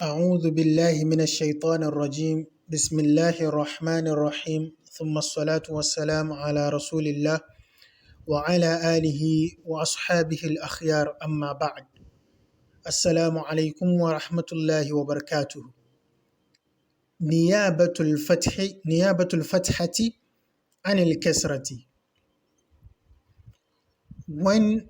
أعوذ بالله من الشيطان الرجيم بسم الله الرحمن الرحيم ثم الصلاة والسلام على رسول الله وعلى آله وأصحابه الأخيار أما بعد السلام عليكم ورحمة الله وبركاته. نيابة الفتحة عن الكسرة. When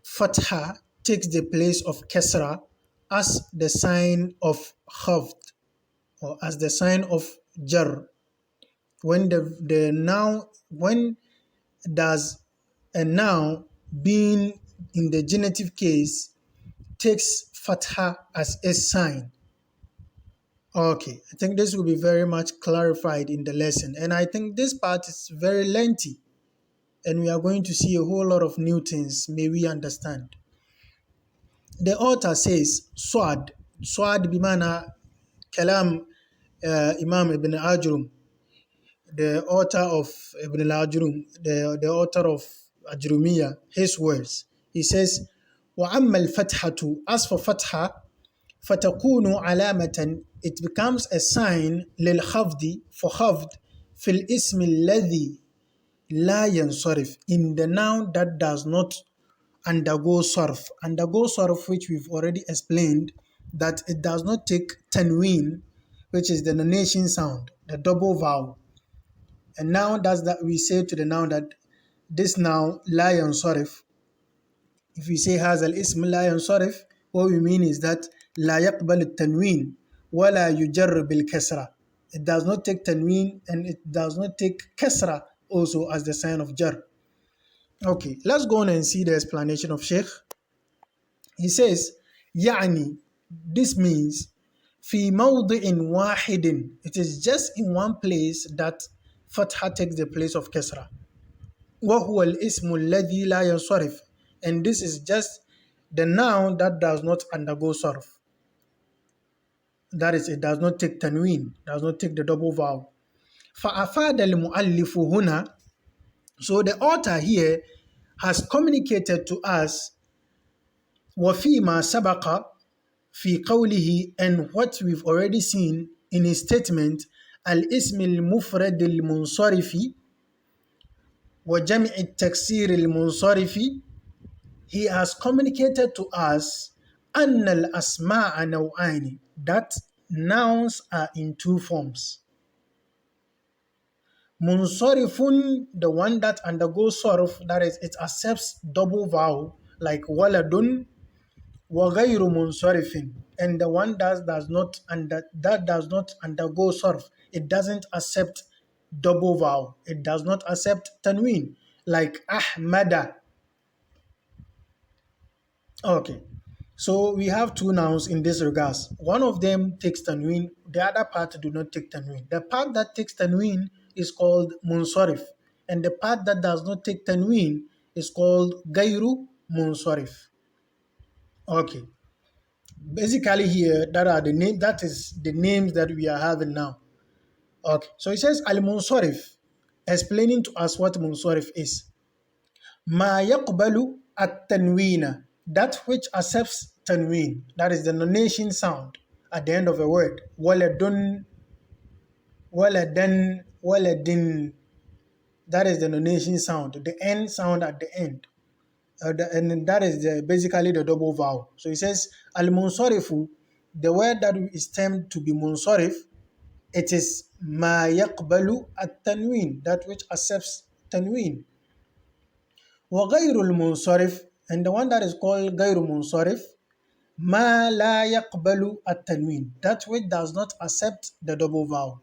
fatha takes the place of kasra as the sign of khafd or as the sign of jar, when when does a noun being in the genitive case takes fatha as a sign. Okay, I think this will be very much clarified in the lesson, and I think this part is very lengthy and we are going to see a whole lot of new things. May we understand. The author says Swad bimana kalam Imam Ibn Ajrum, the author of Ibn al-Ajrum, the author of AL-AJRUMIYYA, his words. He says, وَأَمَّا الْفَتْحَةُ, as for fatha, فَتَكُونُ عَلَامَةً, it becomes a sign للخفض, for khafd, في الاسم الذي لا ينصرف, in the noun that does not undergo sarf. Undergo sarf, which we've already explained, that it does not take tanween, which is the nonation sound, the double vowel. And now that's that we say to the noun that this noun la yansarif. If we say has al-ism la yansarif, what we mean is that la yaqbal al-tanween wa la yujarr bil-kasra. It does not take tanween and it does not take kasra also as the sign of jar. Okay, let's go on and see the explanation of Sheikh. He says, يعني, this means في موضع واحد, it is just in one place that fatha takes the place of kasra. وهو الاسم الذي لا ينصرف, and this is just the noun that does not undergo sarf. That is, it does not take tanween, does not take the double vowel. فأفاد المؤلف هنا, so the author here has communicated to us وفيما سبق في قوله, and what we've already seen in his statement, الاسم المفرد المنصرف وجمع التكسير المنصرف. He has communicated to us أن الأسماء نوعان, that nouns are in two forms. Munsarifun, the one that undergoes sarf, that is, it accepts double vowel, like waladun, wa ghayru munsarifin, and the one that does not undergo sarf, it doesn't accept double vowel, it does not accept tanween, like ahmada. Okay, so we have two nouns in this regards. One of them takes tanween, the other part do not take tanween. The part that takes tanween is called munsarif, and the part that does not take tanween is called gayru munsarif. Okay, basically here that is the names that we are having now. Okay, so it says al-munsarif, explaining to us what munsarif is. Ma yaqbalu at-tanweena, that which accepts tanween, that is the nonation sound at the end of a word. Waladun, waladan, waladin, that is the nonation sound, the end sound at the end. And that is basically the double vowel. So it says al-munsarifu, the word that is termed to be munsarif, it is ma yaqbalu at-tanween, that which accepts tanween. Wa ghayrul munsarif, and the one that is called ghayru munsarif, ma la yaqbalu at-tanween, that which does not accept the double vowel.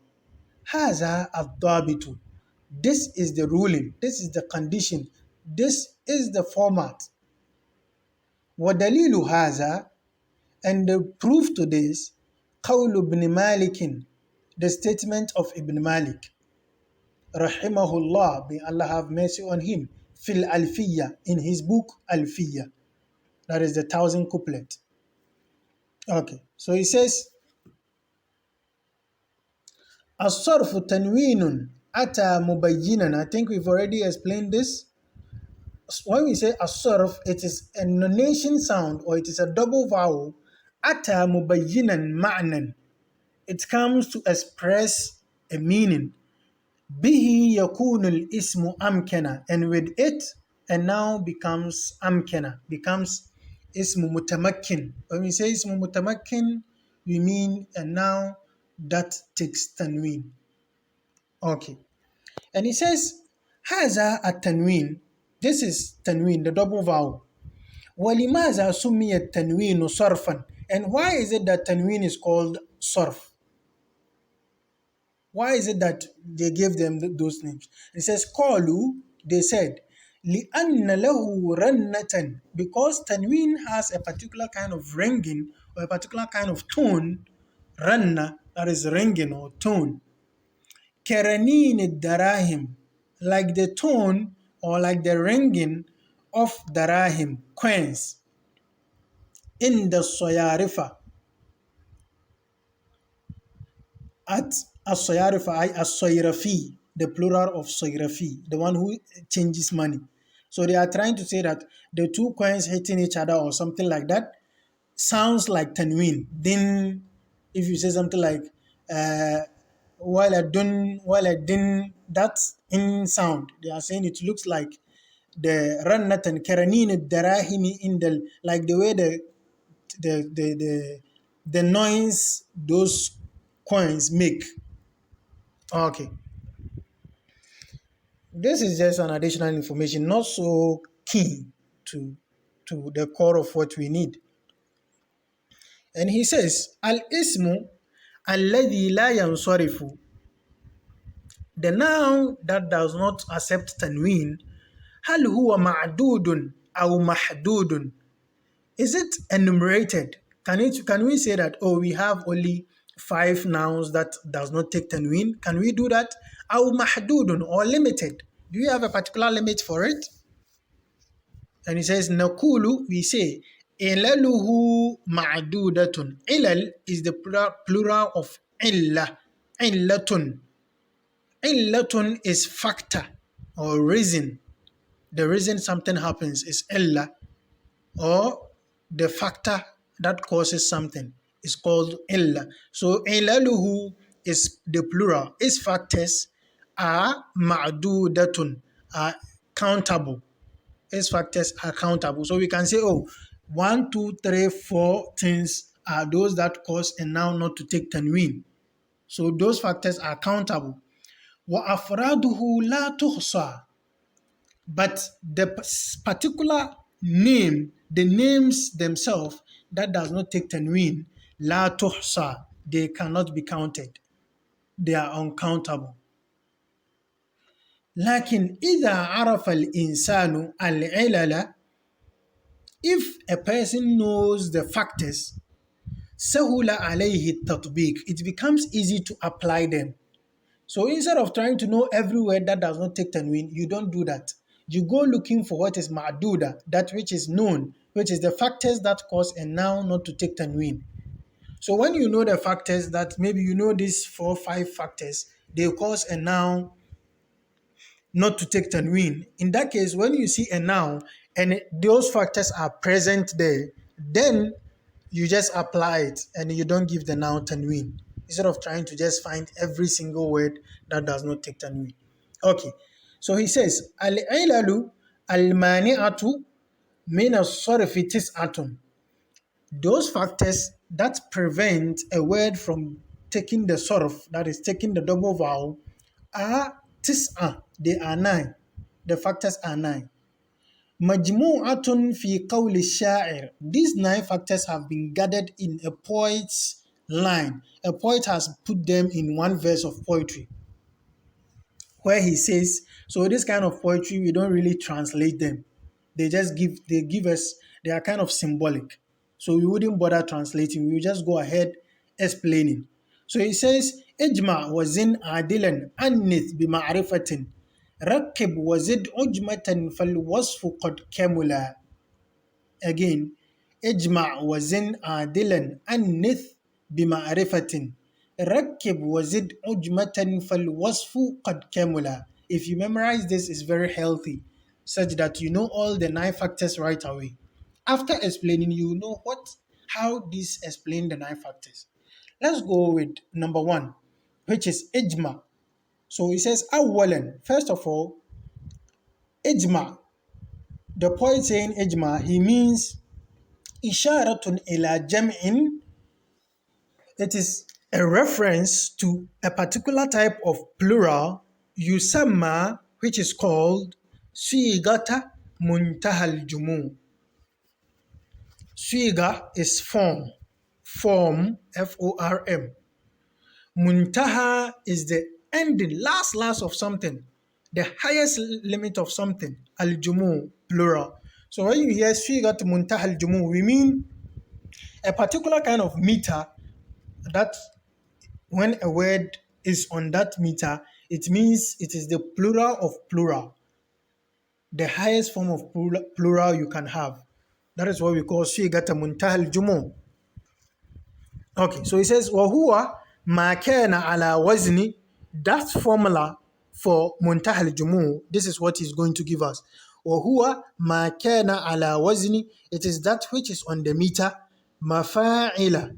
Haza ad-dabitu, this is the ruling, this is the condition, this is the format. Wa dalilu haza, and the proof to this, qawlu ibn Malik, the statement of Ibn Malik, rahimahullah, may Allah have mercy on him, fil alfiyya, in his book Alfiyya, that is the 1000 couplet. Okay, so he says as-sarfu tanweenun ata mubayyinan. I think we've already explained this. When we say as-sarf, it is a nonation sound, or it is a double vowel أتى مبينا معنى. It comes to express a meaning. به يكون الاسم أمكنة, and with it a noun becomes أمكنة, becomes اسم متمكن. When we say اسم متمكن, we mean a noun that takes tanween. Okay. And he says هذا التنوين, this is tanween, the double vowel. ولماذا سمي التنوين صرفا, and why is it that tanween is called صرف? Why is it that they gave them those names? It says قالوا, they said لأن له رنة, because tanween has a particular kind of ringing or a particular kind of tone. رنة, that is ringing or tone. كرنين الدراهم, like the tone or like the ringing of darahim, coins. In the soyarifa, at as-soyarifa, as-soyrafi, the plural of soyrafi, the one who changes money. So they are trying to say that the two coins hitting each other or something like that sounds like tanween. Then if you say something like waladun, that's in sound. They are saying it looks like the rannat and karanin darahimi in the, like the way the noise those coins make. Okay. This is just an additional information, not so key to the core of what we need. And he says, Al-ismu alladhi la yansarifu, the noun that does not accept tanween, hal huwa ma'dudun aw mahdudun, is it enumerated? Can we say that, oh, we have only 5 nouns that does not take tanween? Can we do that? Aw mahdudun, or limited? Do you have a particular limit for it? And he says, Nakulu, we say, ilaluhu ma'dudatun. Ilal is the plural of illa. Illatun. Illatun is factor or reason. The reason something happens is illa, or the factor that causes something is called illa. So ilaluhu is the plural. Its factors are ma'dudatun, are countable. Its factors are countable. So we can say, oh, 1, 2, 3, 4 things are those that cause a noun not to take tanween. So those factors are countable. وَأَفْرَادُهُ لَا تُحْصَى, but the particular name, the names themselves that does not take tanween, لَا تُحْصَى, they cannot be counted. They are uncountable. لكن إذا عرف الإنسان العلل, if a person knows the factors, سهل عليه التطبيق, it becomes easy to apply them. So instead of trying to know every word that does not take tanween, you don't do that. You go looking for what is ma'duda, that which is known, which is the factors that cause a noun not to take tanween. So when you know the factors, that maybe you know these 4 or 5 factors, they cause a noun not to take tanween. In that case, when you see a noun and those factors are present there, then you just apply it and you don't give the noun tanween, instead of trying to just find every single word that does not take tanween. Okay, so he says, Al-ilalu al-mani'atu min as-sarfi tis'atun. Those factors that prevent a word from taking the sarf, that is taking the double vowel, are tis'a. They are 9. The factors are 9. Majmu'atun fi qawli sha'ir. These 9 factors have been gathered in a poet's line. A poet has put them in one verse of poetry, where he says, so this kind of poetry, we don't really translate them. They give us, they are kind of symbolic. So we wouldn't bother translating. We would just go ahead explaining. So he says, Ijma wazin adilan annith bima'rifatin. Rakib wazid ujmatan fal wasfu qad kamula. Again, Ijma wazin adilan annith bima'rifatin. Rakib wazid ujmatan fal wasfu qad kamula. If you memorize this, it's very healthy, such that you know all the 9 factors right away. After explaining, you know how this explains the 9 factors. Let's go with number 1, which is ijma. So it says awalan, first of all, ijma. The poet saying ijma, he means isharatun ila jam'in. It is a reference to a particular type of plural, yusamma, which is called sigata muntahal jumu. Siga is form, F-O-R-M. Muntaha is the ending, last of something, the highest limit of something. Al-jumu, plural. So when you hear sigat muntaha al-jumu, we mean a particular kind of meter that when a word is on that meter, it means it is the plural of plural, the highest form of plural you can have. That is what we call sigat muntaha al-jumu. Okay, so it says وَهُوَ مَا كَانَ عَلَى وَزْنِ. That formula for muntaha al-jumu, this is what he's going to give us. وَهُوَ مَا كَانَ عَلَى وَزْنِ. It is that which is on the meter مَفَاعِلَ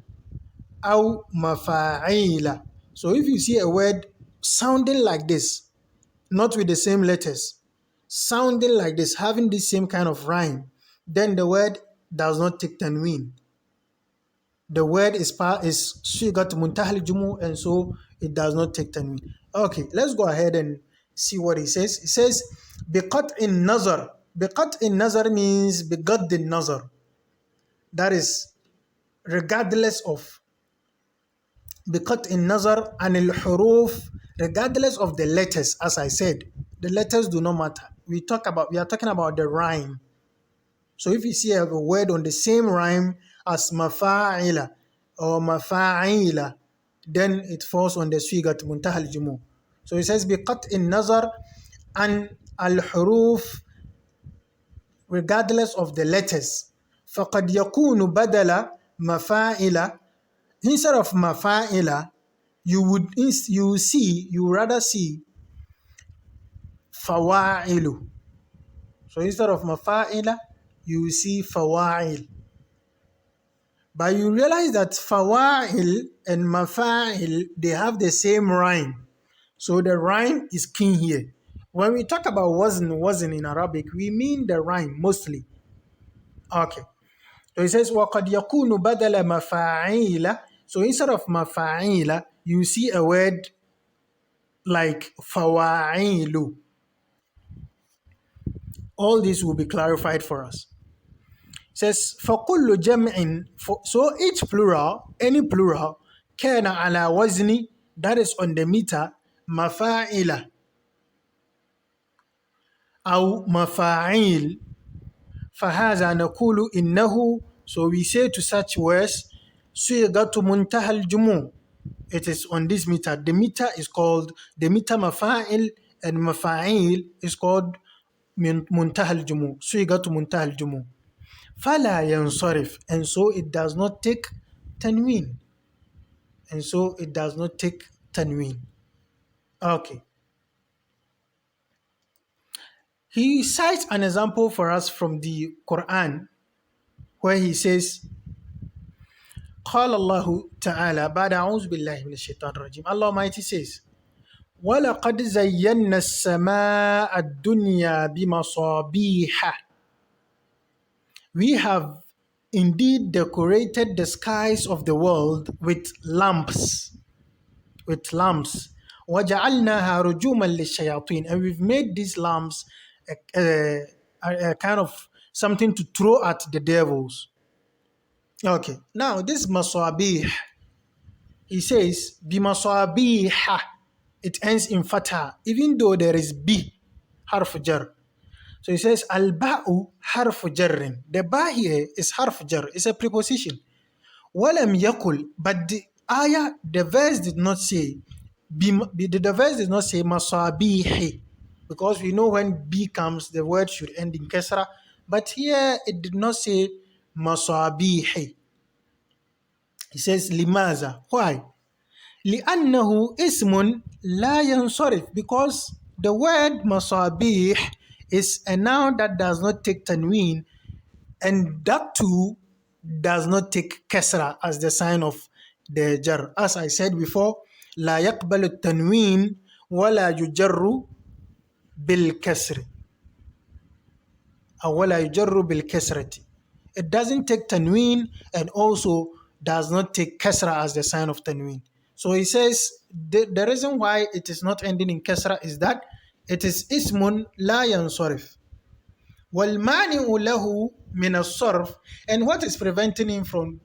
أو مَفَاعِيلَ. So if you see a word sounding like this, not with the same letters, sounding like this, having the same kind of rhyme, then the word does not take tanween. The word is sigat muntaha al-jumu, and so it does not take tanween. Okay, let's go ahead and see what he says. It says biqat'in nazar. Biqat'in nazar means bigaddin nazar. That is regardless of biqat'in nazar and al-huruf, regardless of the letters. As I said, the letters do not matter. We are talking about the rhyme. So if you see a word on the same rhyme as mafa'ila or mafa'ila, then it falls on the sigat muntaha al-jumu. So it says biqat'in nazar and al-huruf, regardless of the letters. فَقَدْ يَكُونُ بَدَلَ مَفَاعِلَ. Instead of mafa'ila, you rather see fawa'ilu. So instead of mafa'ila, you see fawa'il. But you realize that fawa'il and mafa'il, they have the same rhyme. So the rhyme is key here. When we talk about wazn in Arabic, we mean the rhyme mostly. Okay. So it says وَقَدْ يَكُونُ بَدَلَ مَفَاعِيلَ. So instead of mafa'ila, you see a word like fawa'ilu. All this will be clarified for us. It says فَكُلُّ جَمْعٍ. So each plural, any plural, كَانَ عَلَى وَزْنِ, that is on the meter, مَفَاعِلَ أو مَفَاعِيل. فَهَذَا نَقُولُ إِنَّهُ. So we say to such words, صِيغَةُ مُنْتَهَى الْجُمُوعِ. It is on this meter. The meter is called, the meter mafa'il, and mafa'il is called muntaha al-jumu, صِيغَةُ muntaha al-jumu. فَلَا يَنْصَرِفْ. And so it does not take tanween. Okay. He cites an example for us from the Quran where he says, قال الله تعالى بعد أعوذ بالله من الشيطان الرجيم. Allah Almighty says, وَلَقَدْ زَيَّنَّا السَّمَاءَ الدُّنْيَا بِمَصَابِيحَ. We have indeed decorated the skies of the world with lamps. وَجَعَلْنَاهَا رُجُومًا لِلشَّيَاطِينَ. And we've made these lamps a kind of something to throw at the devils. Okay, now this masabih, he says, bimasabiha, it ends in fatha, even though there is bi, harf jar. So he says, al-ba'u harf jarrin. The ba here is harf jar, it's a preposition. Walam yakul, but the verse did not say, masabihi, because we know when b comes, the word should end in kasra, but here it did not say masabihi. He says, limaza. Why? لأنه اسم لا ينصرف. Because the word masabih is a noun that does not take tanween, and that too does not take kasra as the sign of the jar. As I said before, لا يقبل التنوين ولا يجر بالكسر أو ولا يجر بالكسرة. It doesn't take tanween and also does not take kasra as the sign of tanween. So he says the reason why it is not ending in kasra is that it is ismun la yansarif. وَالْمَانِعُ لَهُ مِنَ الصَّرْفِ. And what is preventing him from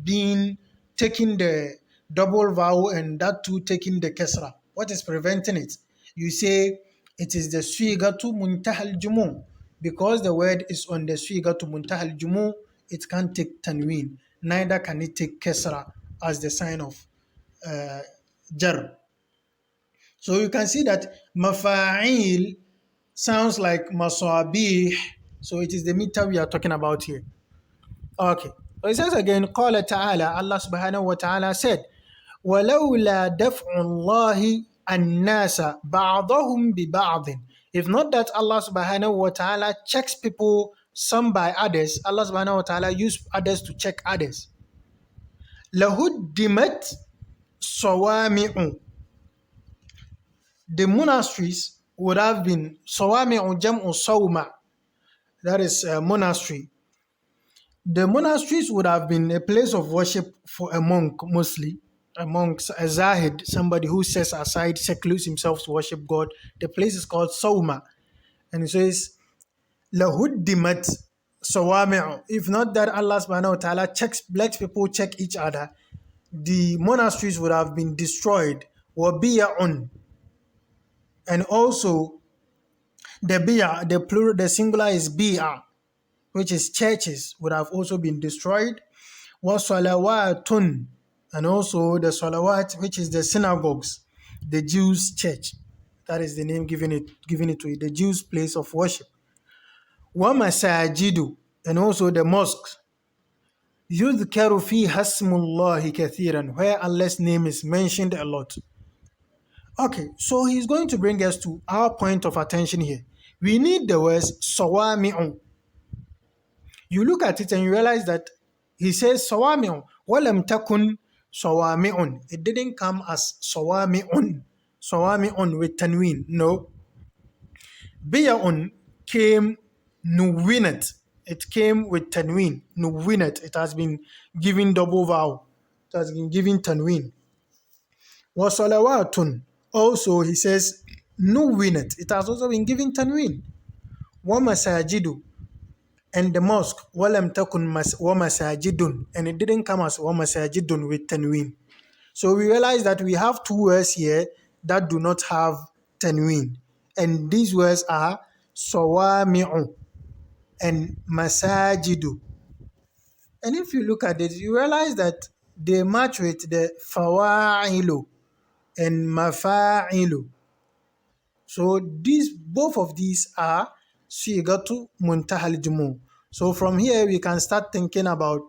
being taking the double vowel and that too taking the kasra? What is preventing it? You say it is the swigatu muntahal jumu. Because the word is on the swigatu muntahal jumu, it can't take tanween. Neither can it take kasra as the sign of jar. So you can see that mafa'il sounds like masabih. So it is the meter we are talking about here. Okay. So it says again, قال تعالى, Allah subhanahu wa ta'ala said, وَلَوْلَا دَفْعُ اللَّهِ النَّاسَ بَعْضَهُمْ بِبَعْضٍ. If not that Allah subhanahu wa ta'ala checks people some by others, Allah subhanahu wa ta'ala used others to check others. لَهُدِّمَتْ صَوَامِعُ. The monasteries would have been صَوَامِعُ جَمْعُ صَوْمَعُ. That is a monastery. The monasteries would have been a place of worship for a monk, mostly. A monk, a zahid, somebody who sets aside, secludes himself to worship God. The place is called Sawma. And it says, Lahuddimat Sawami'u. If not that Allah subhanahu wa ta'ala lets people check each other, the monasteries would have been destroyed. Wabiya'un. And also, the biya, the plural, the singular is bi'a, which is churches, would have also been destroyed. وَصَلَوَاتٌ. And also the salawat, which is the synagogues, the Jews' church. That is the name given it to it, the Jews' place of worship. وَمَسَاجِدُ. And also the mosques. يُذْكَرُ فِيهَا اسْمُ اللَّهِ كَثِيرًا. Where Allah's name is mentioned a lot. Okay, so he's going to bring us to our point of attention here. We need the words sawami'u. You look at it and you realize that he says sawami'u. وَلَمْ تَكُنْ sawami'un. It didn't come as sawami'un. Sawami'un with tanween. No. Biya'un came nuwinat. It came with tanween. Nuwinat. It has been given double vowel. It has been given tanween. وَصَلَوَاتٌ. Also, he says, nuwinat. It has also been given tanween. وَمَسَاجِدُ. And the mosque, وَلَمْ تَكُنْ وَمَسَاجِدٌ. And it didn't come as وَمَسَاجِدٌ with tanween. So we realize that we have two words here that do not have tanween. And these words are sawami'u and masajidu. And if you look at it, you realize that they match with the fawa'ilu and mafa'ilu. So both of these are sigatu muntahal jumu. So from here we can start thinking about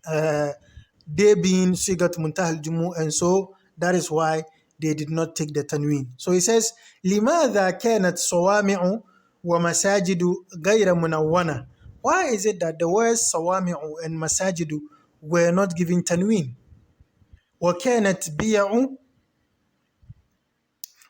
they being sigatu muntahal jumu, and so that is why they did not take the tanween. So he says, لماذا كانت صوامع ومساجد غير منونة. Why is it that the words صوامع and masajidu were not given tanween? وكانت بيع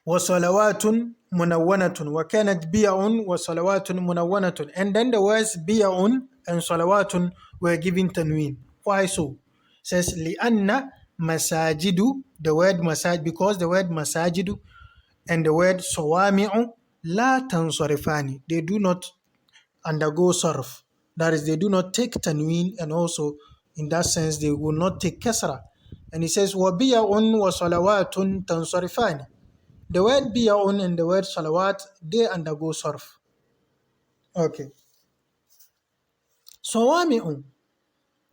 وصلوات منونة. وكانت بيع وصلوات منونة. And then the words بيع and صلوات were given tanween. Why so? It says لأن masajidu, the word masajid, because the word masajidu and the word sawami'u la tansarifani, they do not undergo sarf. That is, they do not take tanween, and also in that sense they will not take kasra. And he says wa biya'un wa salawatun tansarifani. The word biya'un and the word salawat, they undergo sarf. Okay. Sawami'u,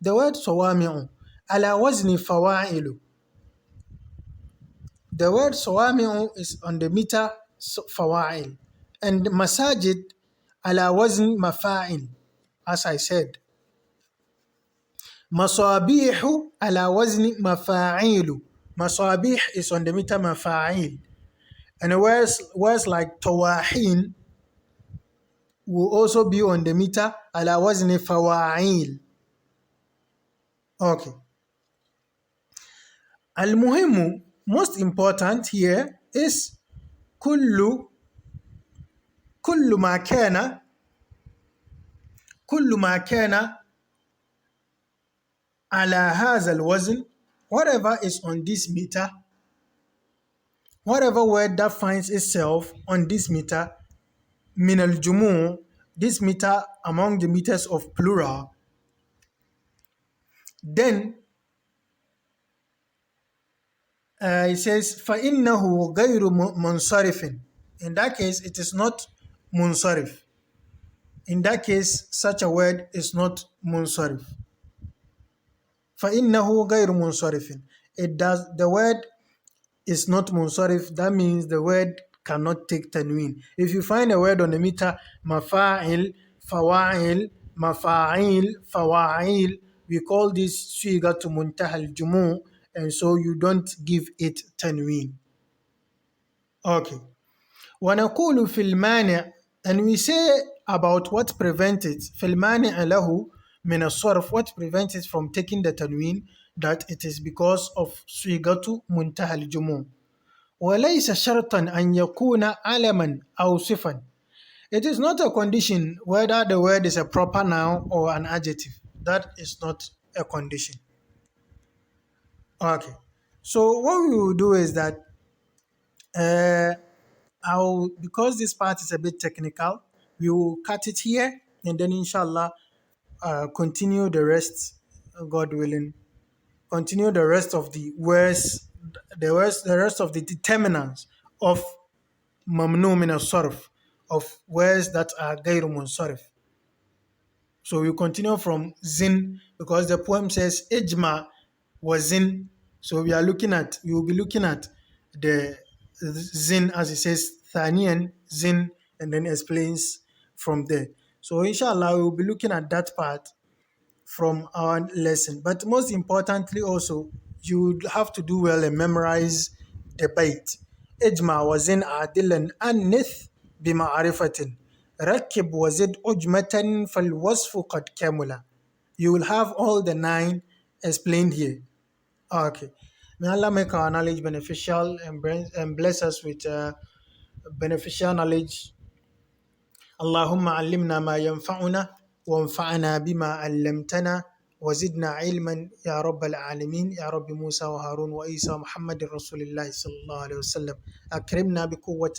the word sawami'u ala wazni fawa'ilu. The word sawami'u is on the meter fawa'il, and masajid ala wazn mafa'il, as I said. Masabihu ala wazni mafa'ilu. Masabih is on the meter mafa'il. And words like tawahin will also be on the meter ala wazni fawa'il. Okay. المهم, most important here is كل ما كان على هذا الوزن, whatever is on this meter, whatever word that finds itself on this meter, من الجموع, this meter among the meters of plural, then it says فإنه غير منصرف. In that case, it is not munsarif. In that case, such a word is not munsarif. فإنه غير منصرف. The word is not munsarif. That means the word cannot take tanween. If you find a word on the meter, mafa'il, fawa'il, mafa'il, fawa'il, we call this swigatu muntaha al-jumu', and so you don't give it tanween. Okay. ونقول في المانع, and we say about what prevents it, في المانع له من الصرف, what prevents it from taking the tanween, that it is because of صيغة منتهى الجموع. وليس شرطا أن يكون علما أو صفا. It is not a condition whether the word is a proper noun or an adjective. That is not a condition. Okay. So what we will do is that because this part is a bit technical, we will cut it here and then inshallah continue the rest, God willing, continue the rest of the words, the rest of the determinants of ممنوع من الصرف, of words that are غير منصرف. So we continue from zin, because the poem says ijma was zin. So we will be looking at the zin as it says thaniyan zin, and then explains from there. So inshallah we will be looking at that part from our lesson. But most importantly also, you have to do well and memorize the bait. اجمع وزن عادلا أنث بمعرفة ركب وزد أجمة فالوصف قد كمل. You will have all the 9 explained here. Okay. May Allah make our knowledge beneficial and bless us with beneficial knowledge. اللهم علمنا ما ينفعنا وانفعنا بما علمتنا وزدنا علما يا رب العالمين. يا رب موسى وهارون وعيسى ومحمد رسول الله صلى الله عليه وسلم. أكرمنا بقوة